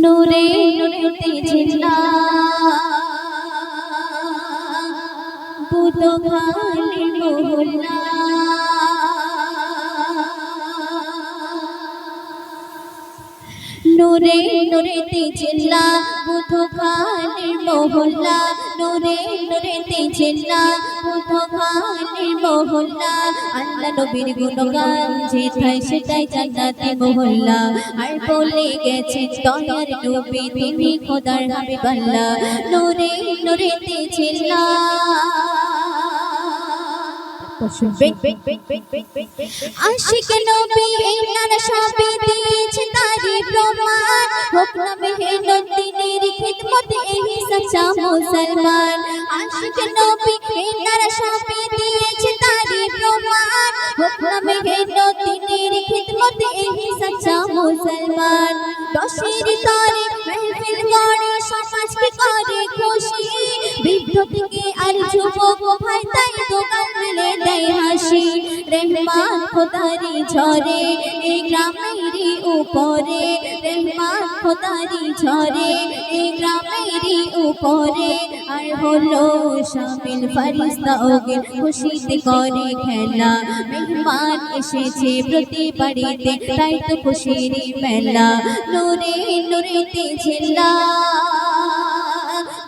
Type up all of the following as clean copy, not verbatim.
নূরে নূরেতে ঝিল্লা বুধ খালি মহল্লা নূরে নূরেতে ঝিল্লা বুধ খালি মহল্লা নূরে নূরেতে ঝিল্লা বুধ খালি মহল্লা আল্লাহ নবীর গুণগান যেথায় সেটাই জান্নাতি মহল্লা আর বলে গেছেন দয়ার নবী তিনি খোদার হাবিবাল্লাহ নূরে নূরেতে ঝিল্লা আশিক নবী এই নানা সবই দিয়েছে তারি প্রমাণ হোক না মেহনত দিনের খিদমত এই সচ্চা মুসলমান আশিক নবী এই নানা সবই দিয়েছে তারি প্রমাণ হোক না মেহনত দিনের খিদমত এই সচ্চা মুসলমান দশের তারে महफिल গড়ে সমাজকে করে খুশি বৃদ্ধ থেকে আর যুবক ভাই তাই দোকান মিলে দেয় হাসি রহমান খোদারি ঝরে এই গ্রামেরই উপরে রহমান খোদারি ঝরে এই গ্রামেরই উপরে আর হলো শামিল ফেরেশতা ওগের খুশিতে করে খেলা মেহমান এসেছে প্রতি বাড়িতে তাই তো খুশির মেলা নূরে নূরেতে ঝিল্লা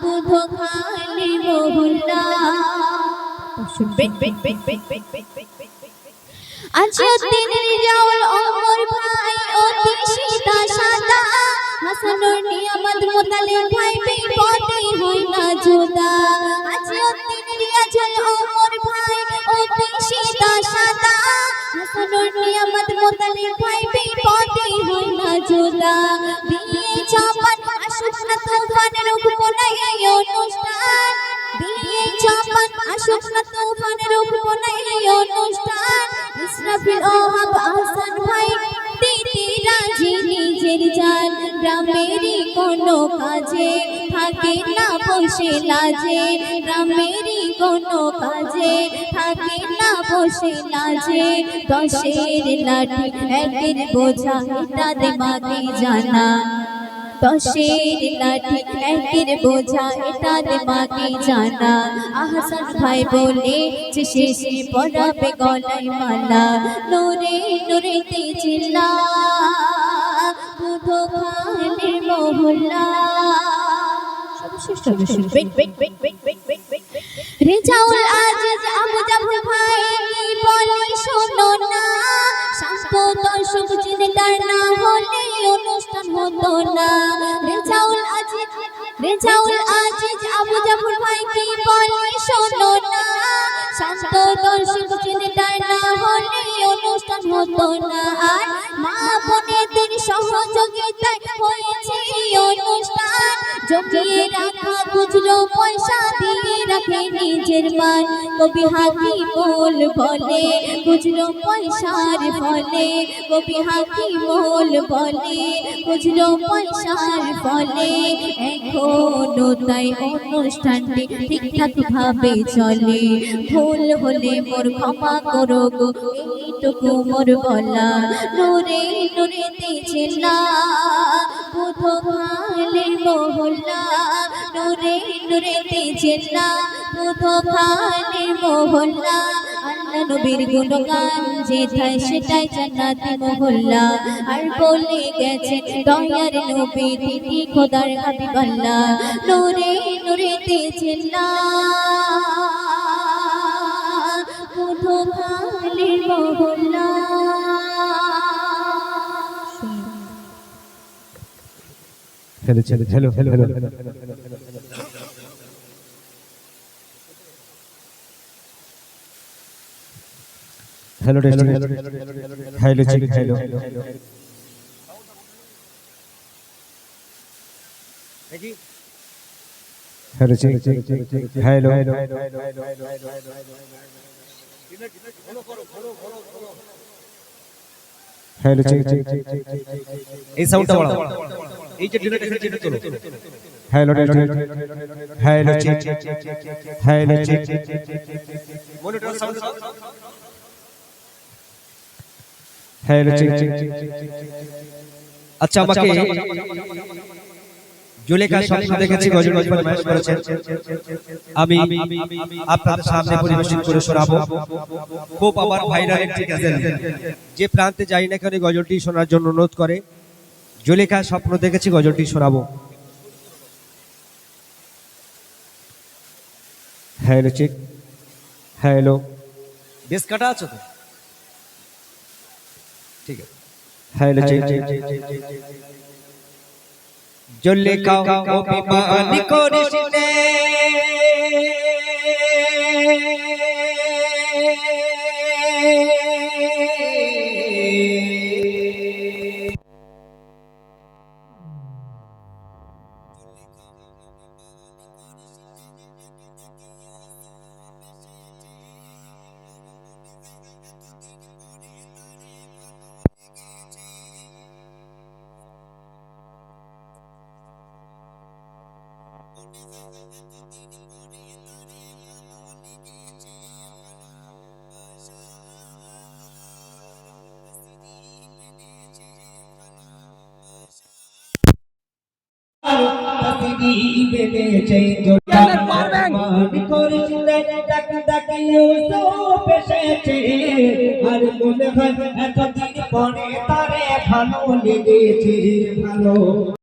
বুধ খালি মহল্লা আজিউদ্দিনের জাওল ওমর ভাই অতি সীতা সাদা হাসানুর নিয়ামত মুতালিব ভাই বিপদে হই না জুদা আজিউদ্দিনের জাওল ওমর ভাই অতি সীতা সাদা হাসানুর নিয়ামত মুতালিব ভাই বিপদে হই না জুদা বিয়ে চাপান আসুক না তুফানের উপনায় এই অনুষ্ঠান বিয়ে চাপান আসুক না তুফানের উপনায় এই অনুষ্ঠান ইসরাফিল ওহাব আহসান ভাই দিতে রাজি নিজের জান গ্রামেরই কোনো কাজে থাকে না বসে লাজে গ্রামেরই কোনো কাজে থাকে না বসে লাজে দশের লাঠি একের বোঝা এটা দিমাগে জানা দশের লাঠি একের বোঝা এটা দিমাগে জানা আহসান ভাই বলে যে শেষে পড়াবে গলায় মালা নূরে নূরেতে ঝিল্লা বুধ খালি মহল্লা রেজাউল আজিজ আবু জাফর ভাই কি বলে শোনো না শান্ত দর্শক চিন্তার না হলে অনুষ্ঠান হতো না রেজাউল আজিজ আবু জাফর ভাই কি বলে শোনো না শান্ত দর্শক চিন্তার না হলে অনুষ্ঠান হতো না আর মা বোনেদের সহযোগিতায় হয়েছে অনুষ্ঠান জমিয়ে রাখা বুঝলো পয়সা দিয়ে রাখে নিজের মান কবি হাকিমুল বলে বুঝলো পয়সার ফলে কবি হাকিমুল বলে বুঝলো পয়সার ফলে এখনো তাই অনুষ্ঠানটি ঠিকঠাক ভাবে চলে ভুল হলে মোর ক্ষমা করো গো এইটুকু মোর বলা নূরে নূরেতে ঝিল্লা বুধ খালি মহল্লা নূরে নূরেতে ঝিল্লা বুধ খালি মহল্লা আল্লাহ নবীর গুণগান যেথায় সেটাই জান্নাতি মহল্লা আর বলে গেছেন দয়ার নবী তিনি খোদার হাবিবাল্লাহ নূরে নূরেতে ঝিল্লা বুধ খালি মহল্লা हेलो चलो hello hello hello hello test hello check hello hello check hello hello check এই সাউন্ডটা বাড়াও এই যে ডিনার এখানে চেক করো hello test hello check hello check monitor sound hello check আচ্ছা আমাকে জুলেখা স্বপ্ন দেখেছি গজল ফরমায়েশ করেছেন, আমি আপনাদের সামনে পরিবেশন করে শোনাবো। খুব আমার ভাইরাল একটি গজল, যে প্রান্তে যাই না কেন গজলটি শোনার জন্য অনুরোধ করে। জুলেখা স্বপ্ন দেখেছি গজলটি শোনাবো। হ্যালো চেক, হ্যালো, বেশ কাটা আছো তো? ঠিক আছে, হ্যালো চেক। জুলেখা ও বিমানি করিস রে, আর মনে হয় এতদিন পরে তারে ভালো লেগেছে ভালো